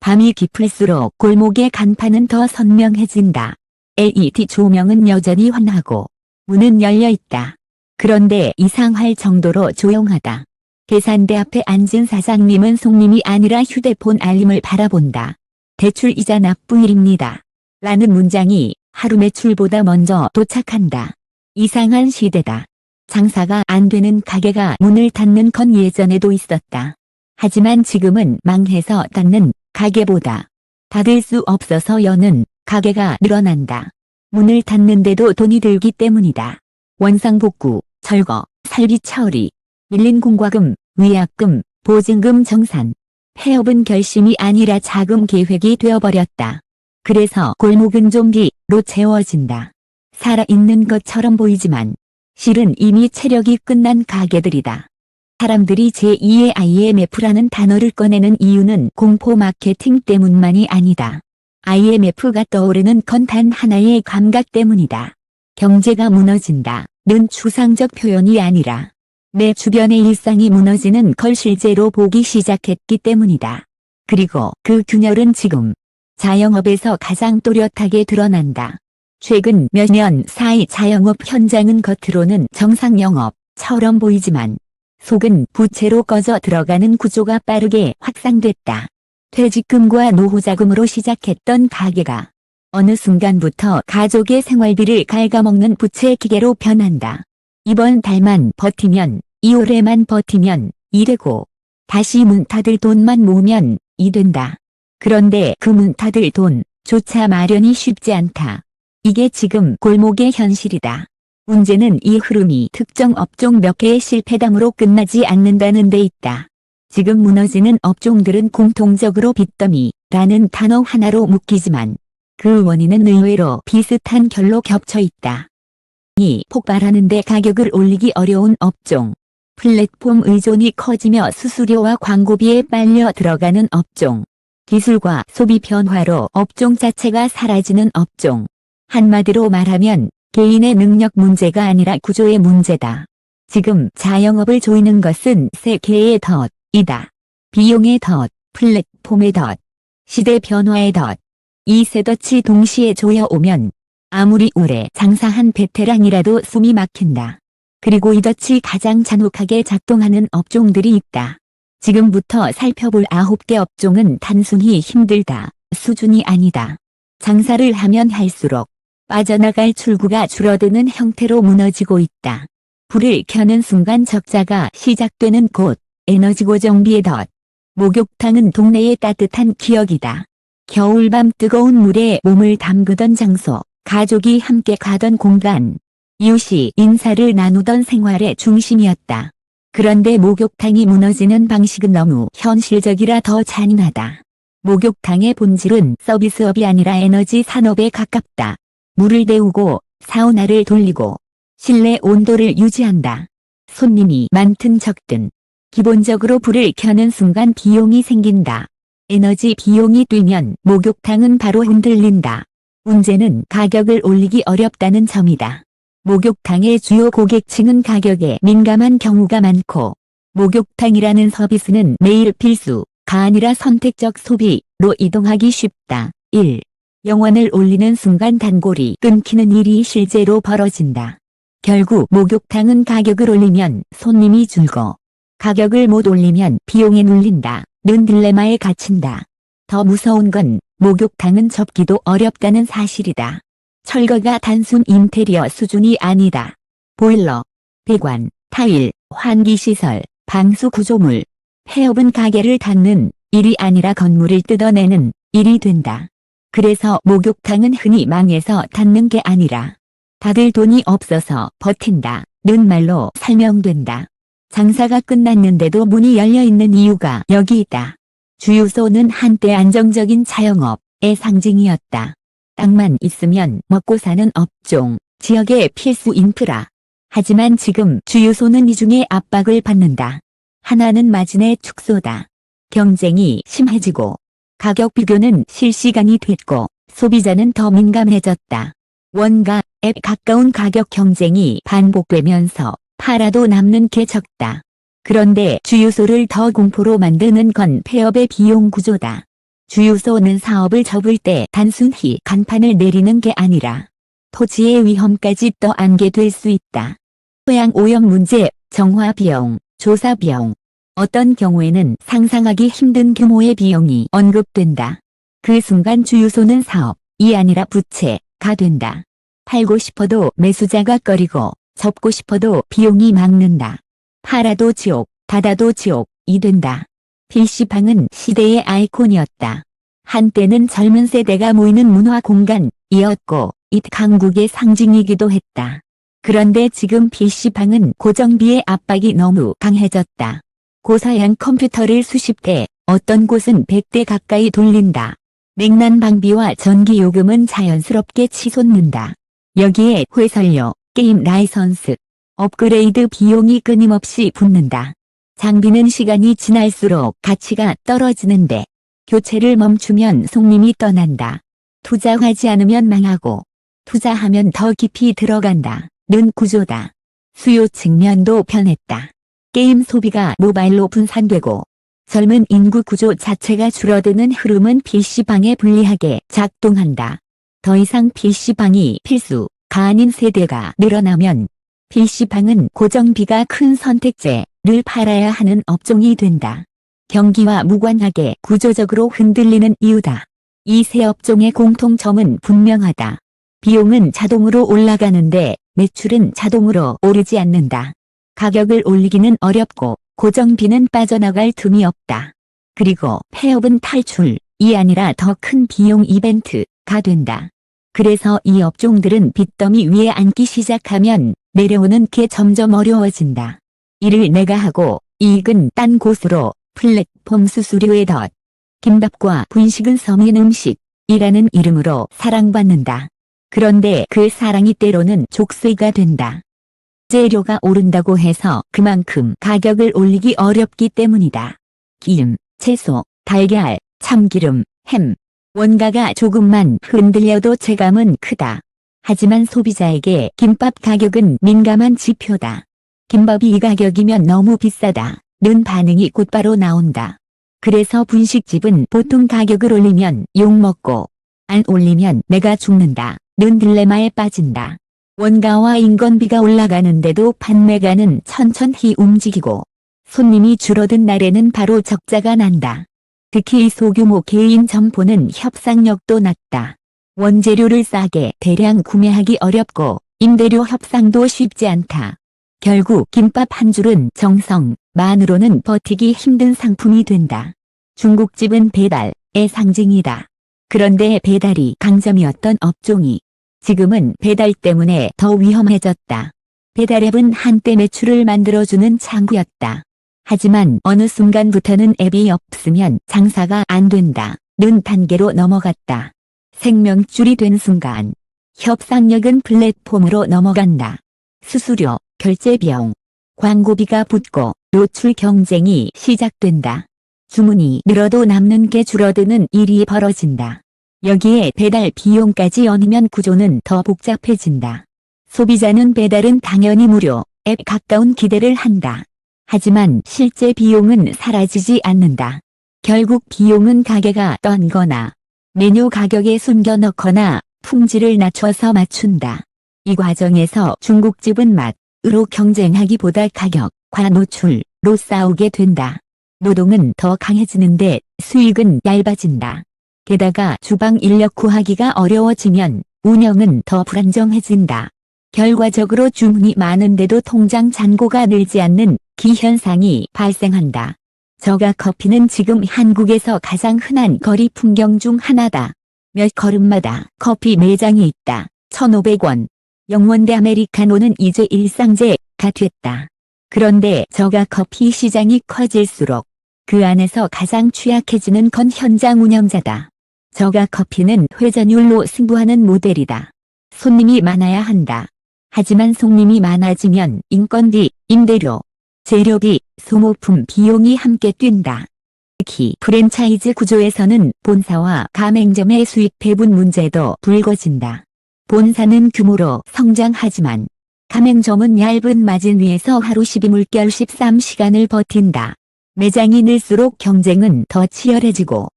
밤이 깊을수록 골목의 간판은 더 선명해진다. LED 조명은 여전히 환하고 문은 열려 있다. 그런데 이상할 정도로 조용하다. 계산대 앞에 앉은 사장님은 손님이 아니라 휴대폰 알림을 바라본다. 대출 이자 납부일입니다. 라는 문장이 하루 매출보다 먼저 도착한다. 이상한 시대다. 장사가 안 되는 가게가 문을 닫는 건 예전에도 있었다. 하지만 지금은 망해서 닫는 가게보다 닫을 수 없어서 여는 가게가 늘어난다. 문을 닫는데도 돈이 들기 때문이다. 원상복구, 철거, 설비 처리, 밀린 공과금, 위약금, 보증금 정산. 폐업은 결심이 아니라 자금 계획이 되어버렸다. 그래서 골목은 좀비로 채워진다. 살아있는 것처럼 보이지만 실은 이미 체력이 끝난 가게들이다. 사람들이 제2의 IMF라는 단어를 꺼내는 이유는 공포 마케팅 때문만이 아니다. IMF가 떠오르는 건 단 하나의 감각 때문이다. 경제가 무너진다는 추상적 표현이 아니라 내 주변의 일상이 무너지는 걸 실제로 보기 시작했기 때문이다. 그리고 그 균열은 지금 자영업에서 가장 또렷하게 드러난다. 최근 몇 년 사이 자영업 현장은 겉으로는 정상 영업처럼 보이지만 속은 부채로 꺼져 들어가는 구조가 빠르게 확산됐다. 퇴직금과 노후자금으로 시작했던 가게가 어느 순간부터 가족의 생활비를 갉아먹는 부채 기계로 변한다. 이번 달만 버티면, 2월에만 버티면 이 되고 다시 문 닫을 돈만 모으면 이 된다. 그런데 그 문 닫을 돈조차 마련이 쉽지 않다. 이게 지금 골목의 현실이다. 문제는 이 흐름이 특정 업종 몇 개의 실패담으로 끝나지 않는다는 데 있다. 지금 무너지는 업종들은 공통적으로 빚더미라는 단어 하나로 묶이지만 그 원인은 의외로 비슷한 결로 겹쳐 있다. 이 폭발하는데 가격을 올리기 어려운 업종, 플랫폼 의존이 커지며 수수료와 광고비에 빨려 들어가는 업종, 기술과 소비 변화로 업종 자체가 사라지는 업종. 한마디로 말하면 개인의 능력 문제가 아니라 구조의 문제다. 지금 자영업을 조이는 것은 세 개의 덫이다. 비용의 덫, 플랫폼의 덫, 시대 변화의 덫. 이 세 덫이 동시에 조여오면 아무리 오래 장사한 베테랑이라도 숨이 막힌다. 그리고 이 덫이 가장 잔혹하게 작동하는 업종들이 있다. 지금부터 살펴볼 9개 업종은 단순히 힘들다 수준이 아니다. 장사를 하면 할수록 빠져나갈 출구가 줄어드는 형태로 무너지고 있다. 불을 켜는 순간 적자가 시작되는 곳, 에너지 고정비의 덫. 목욕탕은 동네의 따뜻한 기억이다. 겨울밤 뜨거운 물에 몸을 담그던 장소, 가족이 함께 가던 공간, 이웃이 인사를 나누던 생활의 중심이었다. 그런데 목욕탕이 무너지는 방식은 너무 현실적이라 더 잔인하다. 목욕탕의 본질은 서비스업이 아니라 에너지 산업에 가깝다. 물을 데우고 사우나를 돌리고 실내 온도를 유지한다. 손님이 많든 적든 기본적으로 불을 켜는 순간 비용이 생긴다. 에너지 비용이 뛰면 목욕탕은 바로 흔들린다. 문제는 가격을 올리기 어렵다는 점이다. 목욕탕의 주요 고객층은 가격에 민감한 경우가 많고 목욕탕이라는 서비스는 매일 필수가 아니라 선택적 소비로 이동하기 쉽다. 1. 영원을 올리는 순간 단골이 끊기는 일이 실제로 벌어진다. 결국 목욕탕은 가격을 올리면 손님이 줄고 가격을 못 올리면 비용에 눌린다. 는 딜레마에 갇힌다. 더 무서운 건 목욕탕은 접기도 어렵다는 사실이다. 철거가 단순 인테리어 수준이 아니다. 보일러, 배관, 타일, 환기시설, 방수 구조물. 폐업은 가게를 닫는 일이 아니라 건물을 뜯어내는 일이 된다. 그래서 목욕탕은 흔히 망해서 닫는 게 아니라 닫을 돈이 없어서 버틴다. 는 말로 설명된다. 장사가 끝났는데도 문이 열려있는 이유가 여기 있다. 주유소는 한때 안정적인 자영업의 상징이었다. 땅만 있으면 먹고 사는 업종, 지역의 필수 인프라. 하지만 지금 주유소는 이중의 압박을 받는다. 하나는 마진의 축소다. 경쟁이 심해지고 가격 비교는 실시간이 됐고 소비자는 더 민감해졌다. 원가에 가까운 가격 경쟁이 반복되면서 팔아도 남는 게 적다. 그런데 주유소를 더 공포로 만드는 건 폐업의 비용 구조다. 주유소는 사업을 접을 때 단순히 간판을 내리는 게 아니라 토지의 위험까지 떠안게 될 수 있다. 토양 오염 문제, 정화 비용, 조사 비용, 어떤 경우에는 상상하기 힘든 규모의 비용이 언급된다. 그 순간 주유소는 사업이 아니라 부채가 된다. 팔고 싶어도 매수자가 꺼리고 접고 싶어도 비용이 막는다. 팔아도 지옥, 닫아도 지옥이 된다. PC방은 시대의 아이콘이었다. 한때는 젊은 세대가 모이는 문화 공간이었고 강국의 상징이기도 했다. 그런데 지금 PC방은 고정비의 압박이 너무 강해졌다. 고사양 컴퓨터를 수십 대, 어떤 곳은 100대 가까이 돌린다. 냉난 방비와 전기 요금은 자연스럽게 치솟는다. 여기에 회설료, 게임 라이선스, 업그레이드 비용이 끊임없이 붙는다. 장비는 시간이 지날수록 가치가 떨어지는데 교체를 멈추면 손님이 떠난다. 투자하지 않으면 망하고 투자하면 더 깊이 들어간다. 는 구조다. 수요 측면도 변했다. 게임 소비가 모바일로 분산되고 젊은 인구 구조 자체가 줄어드는 흐름은 PC방에 불리하게 작동한다. 더 이상 PC방이 필수가 아닌 세대가 늘어나면 PC방은 고정비가 큰 선택제를 팔아야 하는 업종이 된다. 경기와 무관하게 구조적으로 흔들리는 이유다. 이 세 업종의 공통점은 분명하다. 비용은 자동으로 올라가는데 매출은 자동으로 오르지 않는다. 가격을 올리기는 어렵고 고정비는 빠져나갈 틈이 없다. 그리고 폐업은 탈출이 아니라 더 큰 비용 이벤트가 된다. 그래서 이 업종들은 빚더미 위에 앉기 시작하면 내려오는 게 점점 어려워진다. 일을 내가 하고 이익은 딴 곳으로 플랫폼 수수료의 덫. 김밥과 분식은 서민 음식이라는 이름으로 사랑받는다. 그런데 그 사랑이 때로는 족쇄가 된다. 재료가 오른다고 해서 그만큼 가격을 올리기 어렵기 때문이다. 기름, 채소, 달걀, 참기름, 햄. 원가가 조금만 흔들려도 체감은 크다. 하지만 소비자에게 김밥 가격은 민감한 지표다. 김밥이 이 가격이면 너무 비싸다. 는 반응이 곧바로 나온다. 그래서 분식집은 보통 가격을 올리면 욕먹고 안 올리면 내가 죽는다. 는 딜레마에 빠진다. 원가와 인건비가 올라가는데도 판매가는 천천히 움직이고 손님이 줄어든 날에는 바로 적자가 난다. 특히 소규모 개인 점포는 협상력도 낮다. 원재료를 싸게 대량 구매하기 어렵고 임대료 협상도 쉽지 않다. 결국 김밥 한 줄은 정성만으로는 버티기 힘든 상품이 된다. 중국집은 배달의 상징이다. 그런데 배달이 강점이었던 업종이 지금은 배달 때문에 더 위험해졌다. 배달앱은 한때 매출을 만들어주는 창구였다. 하지만 어느 순간부터는 앱이 없으면 장사가 안 된다. 는 단계로 넘어갔다. 생명줄이 된 순간 협상력은 플랫폼으로 넘어간다. 수수료, 결제비용, 광고비가 붙고 노출 경쟁이 시작된다. 주문이 늘어도 남는 게 줄어드는 일이 벌어진다. 여기에 배달 비용까지 얹으면 구조는 더 복잡해진다. 소비자는 배달은 당연히 무료, 앱 가까운 기대를 한다. 하지만 실제 비용은 사라지지 않는다. 결국 비용은 가게가 떤거나 메뉴 가격에 숨겨넣거나 품질을 낮춰서 맞춘다. 이 과정에서 중국집은 맛으로 경쟁하기보다 가격과 노출로 싸우게 된다. 노동은 더 강해지는데 수익은 얇아진다. 게다가 주방 인력 구하기가 어려워지면 운영은 더 불안정해진다. 결과적으로 주문이 많은데도 통장 잔고가 늘지 않는 기현상이 발생한다. 저가커피는 지금 한국에서 가장 흔한 거리 풍경 중 하나다. 몇 걸음마다 커피 매장이 있다. 1,500원. 영원대 아메리카노는 이제 일상제가 됐다. 그런데 저가커피 시장이 커질수록 그 안에서 가장 취약해지는 건 현장 운영자다. 저가커피는 회전율로 승부하는 모델이다. 손님이 많아야 한다. 하지만 손님이 많아지면 인건비, 임대료, 재료비, 소모품 비용이 함께 뛴다. 특히 프랜차이즈 구조에서는 본사와 가맹점의 수익 배분 문제도 불거진다. 본사는 규모로 성장하지만 가맹점은 얇은 마진 위에서 하루 12물결 13시간을 버틴다. 매장이 늘수록 경쟁은 더 치열해지고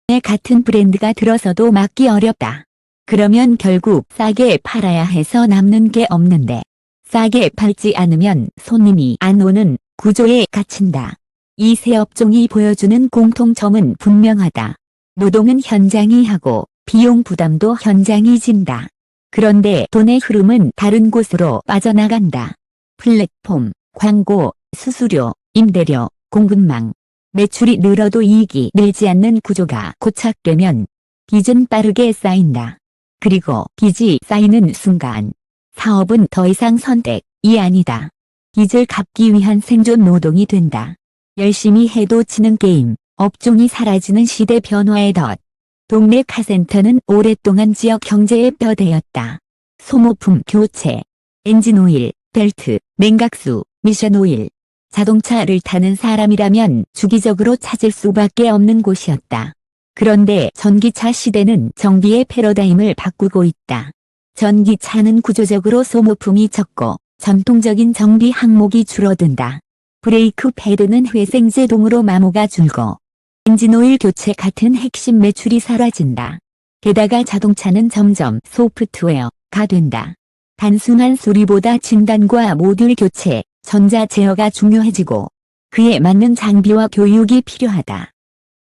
같은 브랜드가 들어서도 막기 어렵다. 그러면 결국 싸게 팔아야 해서 남는 게 없는데 싸게 팔지 않으면 손님이 안 오는 구조에 갇힌다. 이 세 업종이 보여주는 공통점은 분명하다. 노동은 현장이 하고 비용 부담도 현장이 진다. 그런데 돈의 흐름은 다른 곳으로 빠져나간다. 플랫폼, 광고, 수수료, 임대료, 공급망. 매출이 늘어도 이익이 늘지 않는 구조가 고착되면 빚은 빠르게 쌓인다. 그리고 빚이 쌓이는 순간 사업은 더 이상 선택이 아니다. 빚을 갚기 위한 생존 노동이 된다. 열심히 해도 지는 게임, 업종이 사라지는 시대 변화의 덫. 동네 카센터는 오랫동안 지역 경제의 뼈대였다. 소모품 교체, 엔진오일, 벨트, 냉각수, 미션오일. 자동차를 타는 사람이라면 주기적으로 찾을 수밖에 없는 곳이었다. 그런데 전기차 시대는 정비의 패러다임을 바꾸고 있다. 전기차는 구조적으로 소모품이 적고 전통적인 정비 항목이 줄어든다. 브레이크 패드는 회생제동으로 마모가 줄고 엔진오일 교체 같은 핵심 매출이 사라진다. 게다가 자동차는 점점 소프트웨어가 된다. 단순한 수리보다 진단과 모듈 교체, 전자 제어가 중요해지고 그에 맞는 장비와 교육이 필요하다.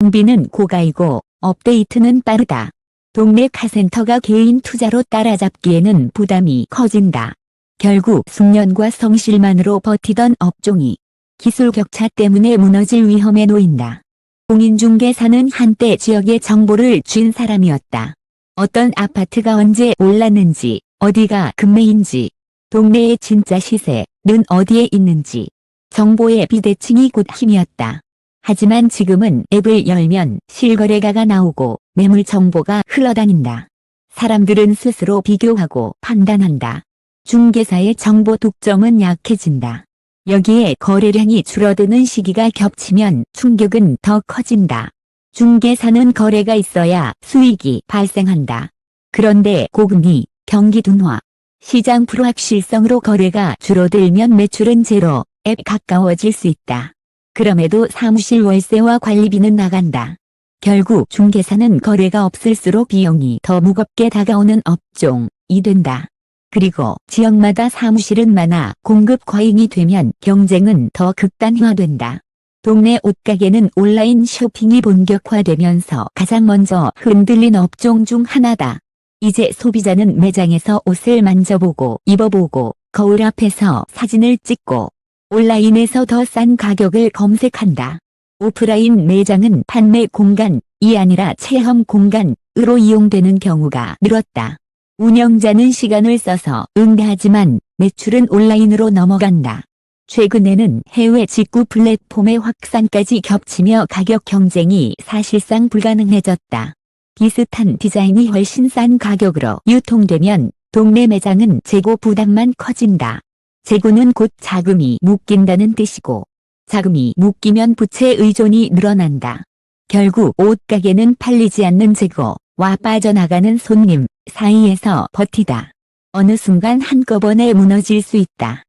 장비는 고가이고 업데이트는 빠르다. 동네 카센터가 개인 투자로 따라잡기에는 부담이 커진다. 결국 숙련과 성실만으로 버티던 업종이 기술 격차 때문에 무너질 위험에 놓인다. 공인중개사는 한때 지역의 정보를 쥔 사람이었다. 어떤 아파트가 언제 올랐는지, 어디가 급매인지, 동네의 진짜 시세는 어디에 있는지, 정보의 비대칭이 곧 힘이었다. 하지만 지금은 앱을 열면 실거래가가 나오고 매물 정보가 흘러다닌다. 사람들은 스스로 비교하고 판단한다. 중개사의 정보 독점은 약해진다. 여기에 거래량이 줄어드는 시기가 겹치면 충격은 더 커진다. 중개사는 거래가 있어야 수익이 발생한다. 그런데 고금리, 경기 둔화, 시장 불확실성으로 거래가 줄어들면 매출은 제로에 가까워질 수 있다. 그럼에도 사무실 월세와 관리비는 나간다. 결국 중개사는 거래가 없을수록 비용이 더 무겁게 다가오는 업종이 된다. 그리고 지역마다 사무실은 많아 공급 과잉이 되면 경쟁은 더 극단화된다. 동네 옷가게는 온라인 쇼핑이 본격화되면서 가장 먼저 흔들린 업종 중 하나다. 이제 소비자는 매장에서 옷을 만져보고 입어보고 거울 앞에서 사진을 찍고 온라인에서 더 싼 가격을 검색한다. 오프라인 매장은 판매 공간이 아니라 체험 공간으로 이용되는 경우가 늘었다. 운영자는 시간을 써서 응대하지만 매출은 온라인으로 넘어간다. 최근에는 해외 직구 플랫폼의 확산까지 겹치며 가격 경쟁이 사실상 불가능해졌다. 비슷한 디자인이 훨씬 싼 가격으로 유통되면 동네 매장은 재고 부담만 커진다. 재고는 곧 자금이 묶인다는 뜻이고 자금이 묶이면 부채 의존이 늘어난다. 결국 옷가게는 팔리지 않는 재고와 빠져나가는 손님 사이에서 버티다. 어느 순간 한꺼번에 무너질 수 있다.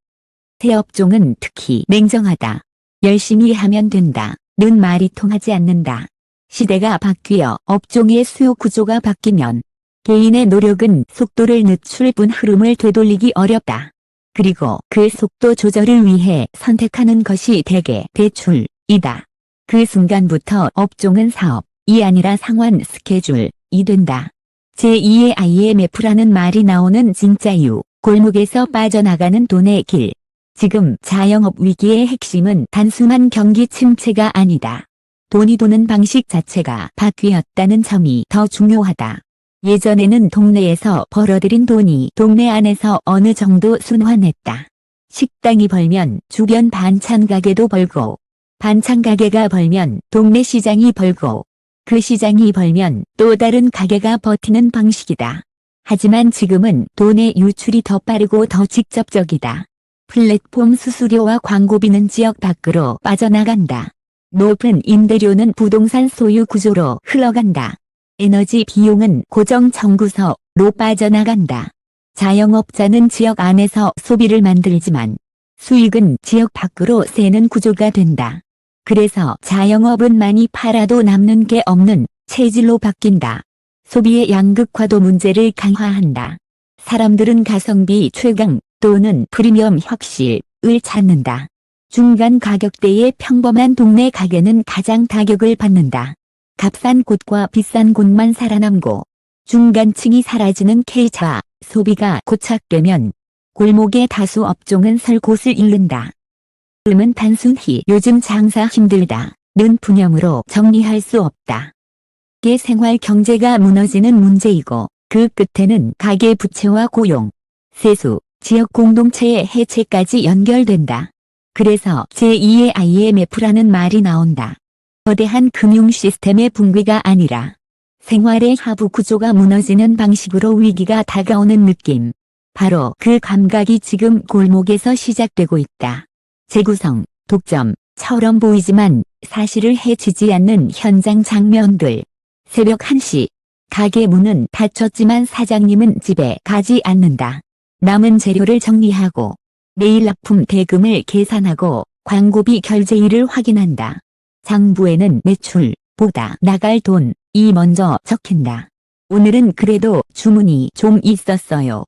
새 업종은 특히 냉정하다. 열심히 하면 된다. 는 말이 통하지 않는다. 시대가 바뀌어 업종의 수요 구조가 바뀌면 개인의 노력은 속도를 늦출 뿐 흐름을 되돌리기 어렵다. 그리고 그 속도 조절을 위해 선택하는 것이 대개 대출이다. 그 순간부터 업종은 사업이 아니라 상환 스케줄이 된다. 제2의 IMF라는 말이 나오는 진짜 이유, 골목에서 빠져나가는 돈의 길. 지금 자영업 위기의 핵심은 단순한 경기 침체가 아니다. 돈이 도는 방식 자체가 바뀌었다는 점이 더 중요하다. 예전에는 동네에서 벌어들인 돈이 동네 안에서 어느 정도 순환했다. 식당이 벌면 주변 반찬 가게도 벌고, 반찬 가게가 벌면 동네 시장이 벌고, 그 시장이 벌면 또 다른 가게가 버티는 방식이다. 하지만 지금은 돈의 유출이 더 빠르고 더 직접적이다. 플랫폼 수수료와 광고비는 지역 밖으로 빠져나간다. 높은 임대료는 부동산 소유 구조로 흘러간다. 에너지 비용은 고정 청구서로 빠져나간다. 자영업자는 지역 안에서 소비를 만들지만 수익은 지역 밖으로 새는 구조가 된다. 그래서 자영업은 많이 팔아도 남는 게 없는 체질로 바뀐다. 소비의 양극화도 문제를 강화한다. 사람들은 가성비 최강 또는 프리미엄 혁신을 찾는다. 중간 가격대의 평범한 동네 가게는 가장 타격을 받는다. 값싼 곳과 비싼 곳만 살아남고 중간층이 사라지는 K자 소비가 고착되면 골목의 다수 업종은 설 곳을 잃는다. 은 단순히 요즘 장사 힘들다는 분념으로 정리할 수 없다. 가게 생활 경제가 무너지는 문제이고 그 끝에는 가계 부채와 고용, 세수, 지역 공동체의 해체까지 연결된다. 그래서 제2의 IMF라는 말이 나온다. 거대한 금융 시스템의 붕괴가 아니라 생활의 하부 구조가 무너지는 방식으로 위기가 다가오는 느낌. 바로 그 감각이 지금 골목에서 시작되고 있다. 재구성, 독점처럼 보이지만 사실을 해치지 않는 현장 장면들. 새벽 1시. 가게 문은 닫혔지만 사장님은 집에 가지 않는다. 남은 재료를 정리하고 매일 납품 대금을 계산하고 광고비 결제일을 확인한다. 장부에는 매출보다 나갈 돈이 먼저 적힌다. 오늘은 그래도 주문이 좀 있었어요.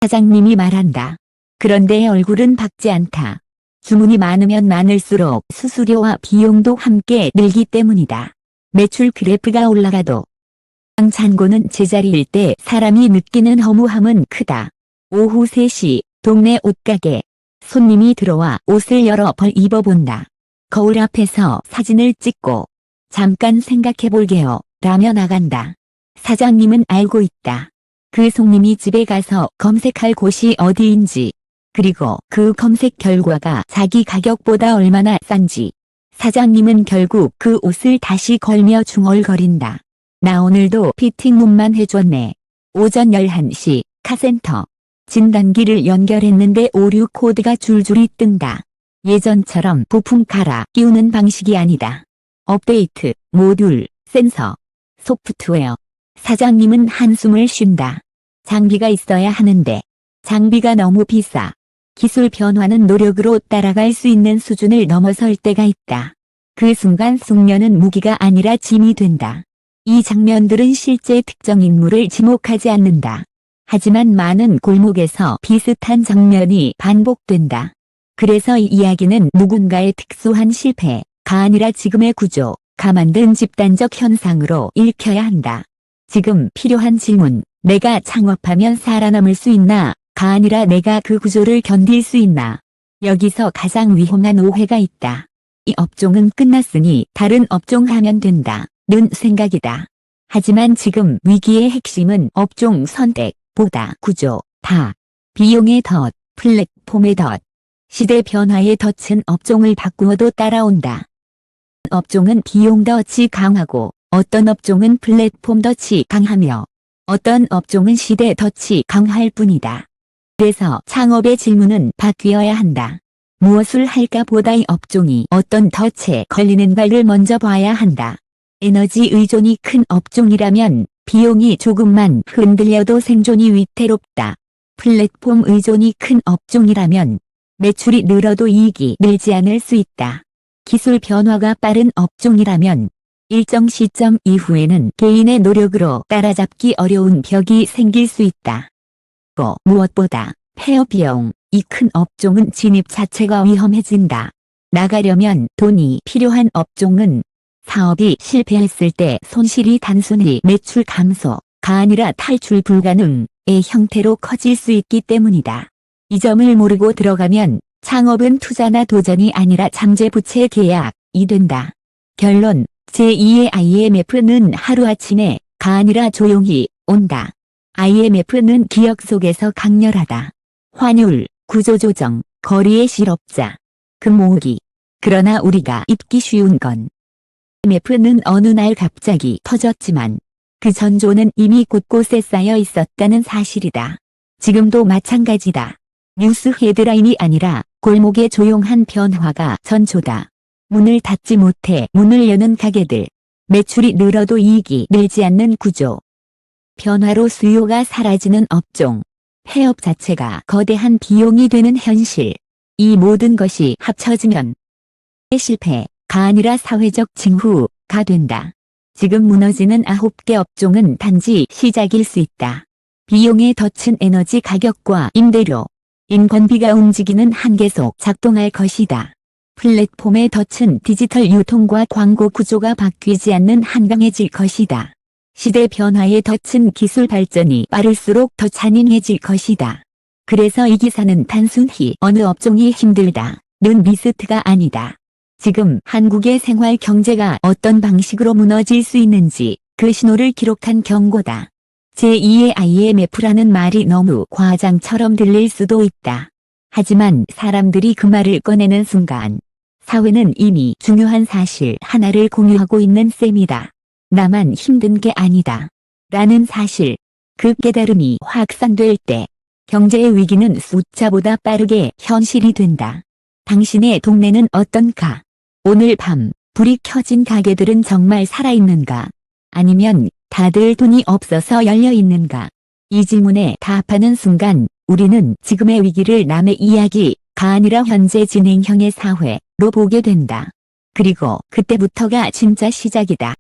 사장님이 말한다. 그런데 얼굴은 밝지 않다. 주문이 많으면 많을수록 수수료와 비용도 함께 늘기 때문이다. 매출 그래프가 올라가도 창고는 제자리일 때 사람이 느끼는 허무함은 크다. 오후 3시 동네 옷가게. 손님이 들어와 옷을 여러 벌 입어본다. 거울 앞에서 사진을 찍고 잠깐 생각해볼게요 라며 나간다. 사장님은 알고 있다. 그 손님이 집에 가서 검색할 곳이 어디인지 그리고 그 검색 결과가 자기 가격보다 얼마나 싼지. 사장님은 결국 그 옷을 다시 걸며 중얼거린다. 나 오늘도 피팅룸만 해줬네. 오전 11시 카센터. 진단기를 연결했는데 오류 코드가 줄줄이 뜬다. 예전처럼 부품 갈아 끼우는 방식이 아니다. 업데이트, 모듈, 센서, 소프트웨어. 사장님은 한숨을 쉰다. 장비가 있어야 하는데 장비가 너무 비싸. 기술 변화는 노력으로 따라갈 수 있는 수준을 넘어설 때가 있다. 그 순간 숙면은 무기가 아니라 짐이 된다. 이 장면들은 실제 특정 인물을 지목하지 않는다. 하지만 많은 골목에서 비슷한 장면이 반복된다. 그래서 이 이야기는 누군가의 특수한 실패가 아니라 지금의 구조가 만든 집단적 현상으로 읽혀야 한다. 지금 필요한 질문, 내가 창업하면 살아남을 수 있나? 가 아니라 내가 그 구조를 견딜 수 있나? 여기서 가장 위험한 오해가 있다. 이 업종은 끝났으니 다른 업종 하면 된다. 는 생각이다. 하지만 지금 위기의 핵심은 업종 선택보다 구조, 다. 비용의 덫, 플랫폼의 덫. 시대 변화의 덫은 업종을 바꾸어도 따라온다. 업종은 비용 덫이 강하고 어떤 업종은 플랫폼 덫이 강하며 어떤 업종은 시대 덫이 강할 뿐이다. 그래서 창업의 질문은 바뀌어야 한다. 무엇을 할까 보다 이 업종이 어떤 덫에 걸리는가를 먼저 봐야 한다. 에너지 의존이 큰 업종이라면 비용이 조금만 흔들려도 생존이 위태롭다. 플랫폼 의존이 큰 업종이라면 매출이 늘어도 이익이 늘지 않을 수 있다. 기술 변화가 빠른 업종이라면 일정 시점 이후에는 개인의 노력으로 따라잡기 어려운 벽이 생길 수 있다. 무엇보다 폐업 비용이 큰 업종은 진입 자체가 위험해진다. 나가려면 돈이 필요한 업종은 사업이 실패했을 때 손실이 단순히 매출 감소가 아니라 탈출 불가능의 형태로 커질 수 있기 때문이다. 이 점을 모르고 들어가면 창업은 투자나 도전이 아니라 잠재부채 계약이 된다. 결론, 제2의 IMF는 하루아침에 가 아니라 조용히 온다. IMF는 기억 속에서 강렬하다. 환율, 구조조정, 거리의 실업자, 금 모으기. 그러나 우리가 잊기 쉬운 건 IMF는 어느 날 갑자기 터졌지만 그 전조는 이미 곳곳에 쌓여 있었다는 사실이다. 지금도 마찬가지다. 뉴스 헤드라인이 아니라 골목의 조용한 변화가 전조다. 문을 닫지 못해 문을 여는 가게들. 매출이 늘어도 이익이 늘지 않는 구조. 변화로 수요가 사라지는 업종. 폐업 자체가 거대한 비용이 되는 현실. 이 모든 것이 합쳐지면 실패가 아니라 사회적 징후가 된다. 지금 무너지는 9개 업종은 단지 시작일 수 있다. 비용의 덫은 에너지 가격과 임대료, 인건비가 움직이는 한계 속 작동할 것이다. 플랫폼의 덫은 디지털 유통과 광고 구조가 바뀌지 않는 한강해질 것이다. 시대 변화의 덫은 기술 발전이 빠를수록 더 잔인해질 것이다. 그래서 이 기사는 단순히 어느 업종이 힘들다는 리스트가 아니다. 지금 한국의 생활 경제가 어떤 방식으로 무너질 수 있는지 그 신호를 기록한 경고다. 제2의 IMF라는 말이 너무 과장처럼 들릴 수도 있다. 하지만 사람들이 그 말을 꺼내는 순간 사회는 이미 중요한 사실 하나를 공유하고 있는 셈이다. 나만 힘든 게 아니다. 라는 사실. 그 깨달음이 확산될 때 경제의 위기는 숫자보다 빠르게 현실이 된다. 당신의 동네는 어떤가? 오늘 밤 불이 켜진 가게들은 정말 살아있는가? 아니면 다들 돈이 없어서 열려있는가? 이 질문에 답하는 순간 우리는 지금의 위기를 남의 이야기가 아니라 현재 진행형의 사회로 보게 된다. 그리고 그때부터가 진짜 시작이다.